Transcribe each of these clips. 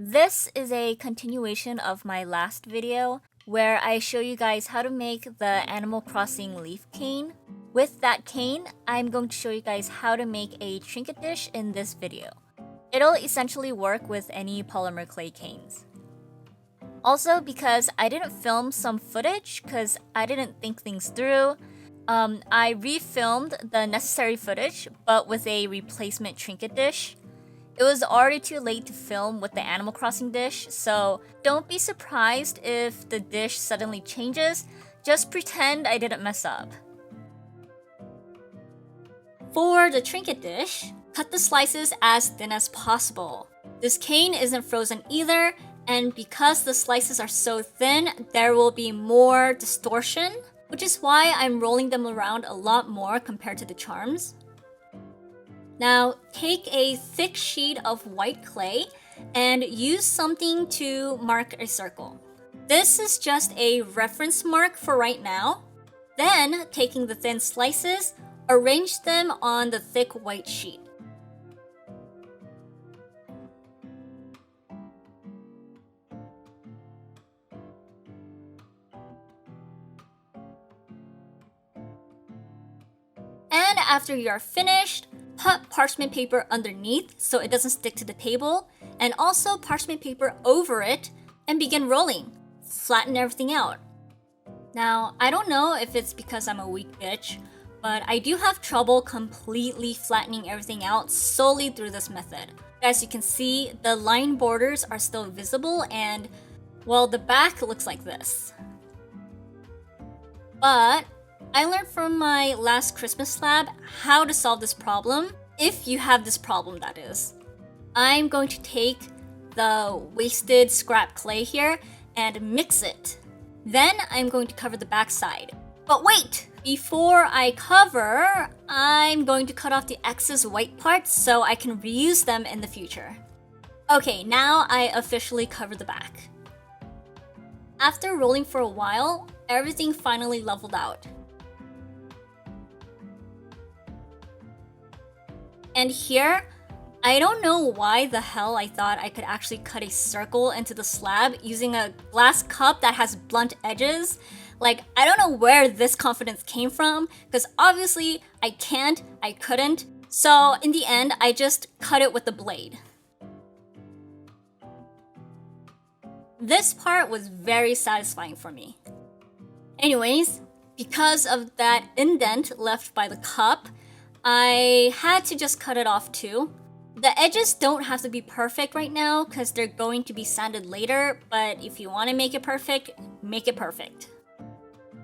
This is a continuation of my last video where I show you guys how to make the Animal Crossing leaf cane. With that cane, I'm going to show you guys how to make a trinket dish in this video. It'll essentially work with any polymer clay canes. Also, because I didn't film some footage because I didn't think things through, I refilmed the necessary footage but with a replacement trinket dish. It was already too late to film with the Animal Crossing dish, so don't be surprised if the dish suddenly changes. Just pretend I didn't mess up. For the trinket dish, cut the slices as thin as possible. This cane isn't frozen either, and because the slices are so thin, there will be more distortion, which is why I'm rolling them around a lot more compared to the charms. Now, take a thick sheet of white clay and use something to mark a circle. This is just a reference mark for right now. Then, taking the thin slices, arrange them on the thick white sheet. And after you are finished, put parchment paper underneath so it doesn't stick to the table, and also parchment paper over it, and begin rolling. Flatten everything out. Now, I don't know if it's because I'm a weak bitch, but I do have trouble completely flattening everything out solely through this method. As you can see, the line borders are still visible and, well, the back looks like this. But I learned from my last Christmas slab how to solve this problem, if you have this problem, that is. I'm going to take the wasted scrap clay here and mix it. Then I'm going to cover the back side. But wait! Before I cover, I'm going to cut off the excess white parts so I can reuse them in the future. Okay, now I officially cover the back. After rolling for a while, everything finally leveled out. And here, I don't know why the hell I thought I could actually cut a circle into the slab using a glass cup that has blunt edges. Like, I don't know where this confidence came from, because obviously I couldn't. So in the end, I just cut it with the blade. This part was very satisfying for me. Anyways, because of that indent left by the cup, I had to just cut it off too. The edges don't have to be perfect right now because they're going to be sanded later, but if you want to make it perfect, make it perfect.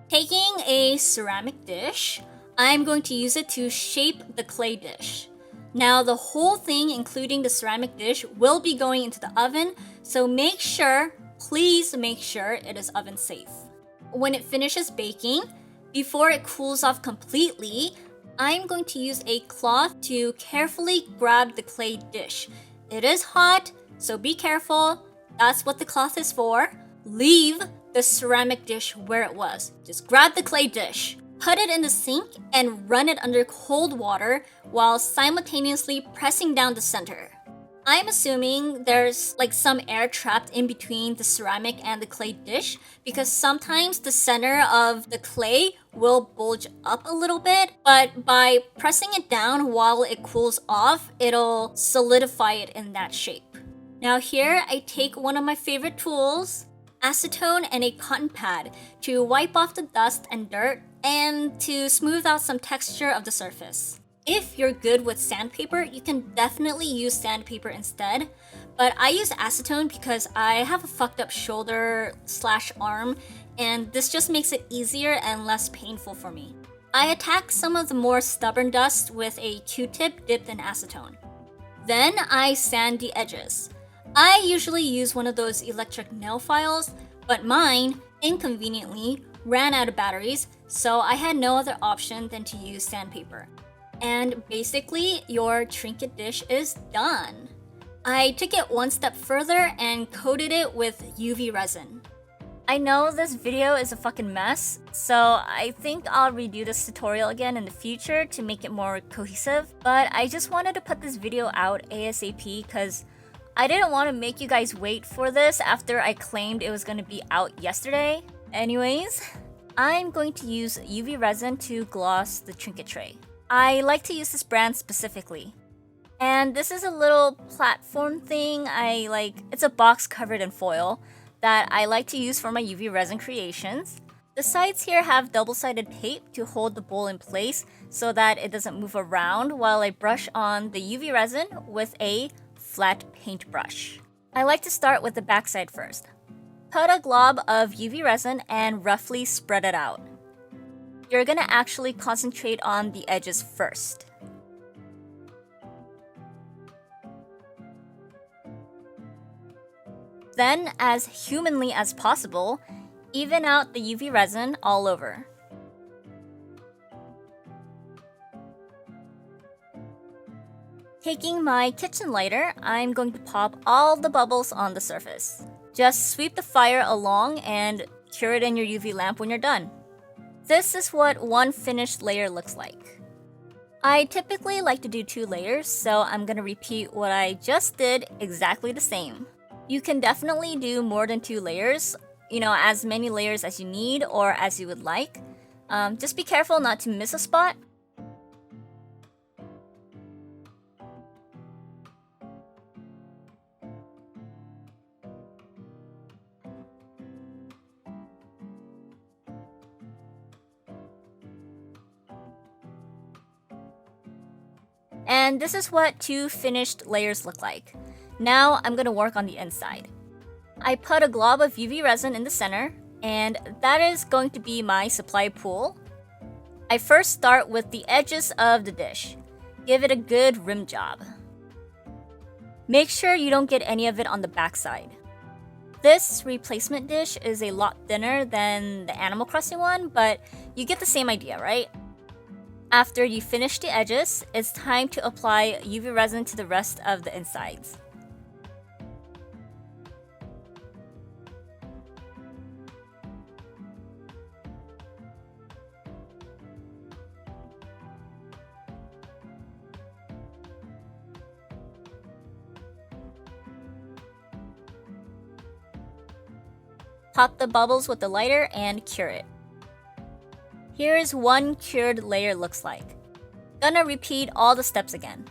Taking a ceramic dish, I'm going to use it to shape the clay dish. Now the whole thing, including the ceramic dish, will be going into the oven, so make sure, please make sure it is oven safe. When it finishes baking, before it cools off completely, I'm going to use a cloth to carefully grab the clay dish. It is hot, so be careful. That's what the cloth is for. Leave the ceramic dish where it was. Just grab the clay dish, put it in the sink, and run it under cold water while simultaneously pressing down the center. I'm assuming there's like some air trapped in between the ceramic and the clay dish because sometimes the center of the clay will bulge up a little bit, but by pressing it down while it cools off, it'll solidify it in that shape. Now here I take one of my favorite tools, acetone and a cotton pad to wipe off the dust and dirt and to smooth out some texture of the surface. If you're good with sandpaper, you can definitely use sandpaper instead, but I use acetone because I have a fucked up shoulder/arm, and this just makes it easier and less painful for me. I attack some of the more stubborn dust with a Q-tip dipped in acetone. Then I sand the edges. I usually use one of those electric nail files, but mine, inconveniently, ran out of batteries, so I had no other option than to use sandpaper. And basically, your trinket dish is done. I took it one step further and coated it with UV resin. I know this video is a fucking mess, so I think I'll redo this tutorial again in the future to make it more cohesive, but I just wanted to put this video out ASAP because I didn't want to make you guys wait for this after I claimed it was going to be out yesterday. Anyways, I'm going to use UV resin to gloss the trinket tray. I like to use this brand specifically. And this is a little platform thing it's a box covered in foil that I like to use for my UV resin creations. The sides here have double-sided tape to hold the bowl in place so that it doesn't move around while I brush on the UV resin with a flat paintbrush. I like to start with the backside first. Put a glob of UV resin and roughly spread it out. You're gonna actually concentrate on the edges first. Then, as humanly as possible, even out the UV resin all over. Taking my kitchen lighter, I'm going to pop all the bubbles on the surface. Just sweep the fire along and cure it in your UV lamp when you're done. This is what one finished layer looks like. I typically like to do 2 layers, so I'm gonna repeat what I just did exactly the same. You can definitely do more than 2 layers, as many layers as you need or as you would like. Just be careful not to miss a spot. And this is what 2 finished layers look like. Now I'm gonna work on the inside. I put a glob of UV resin in the center, and that is going to be my supply pool. I first start with the edges of the dish. Give it a good rim job. Make sure you don't get any of it on the backside. This replacement dish is a lot thinner than the Animal Crossing one, but you get the same idea, right? After you finish the edges, it's time to apply UV resin to the rest of the insides. Pop the bubbles with the lighter and cure it. Here's one cured layer looks like. Gonna repeat all the steps again.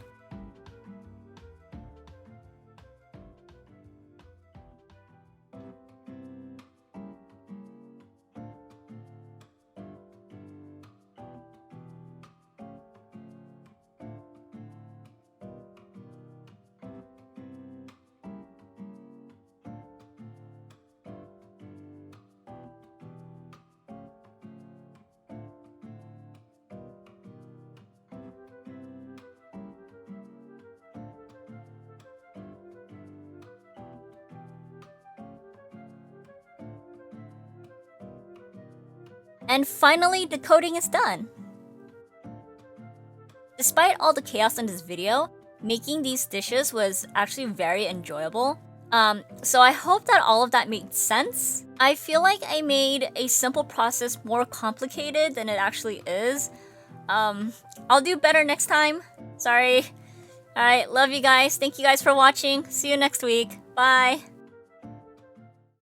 And finally, the coating is done! Despite all the chaos in this video, making these dishes was actually very enjoyable. So I hope that all of that made sense. I feel like I made a simple process more complicated than it actually is. I'll do better next time. Sorry. Alright, love you guys. Thank you guys for watching. See you next week. Bye!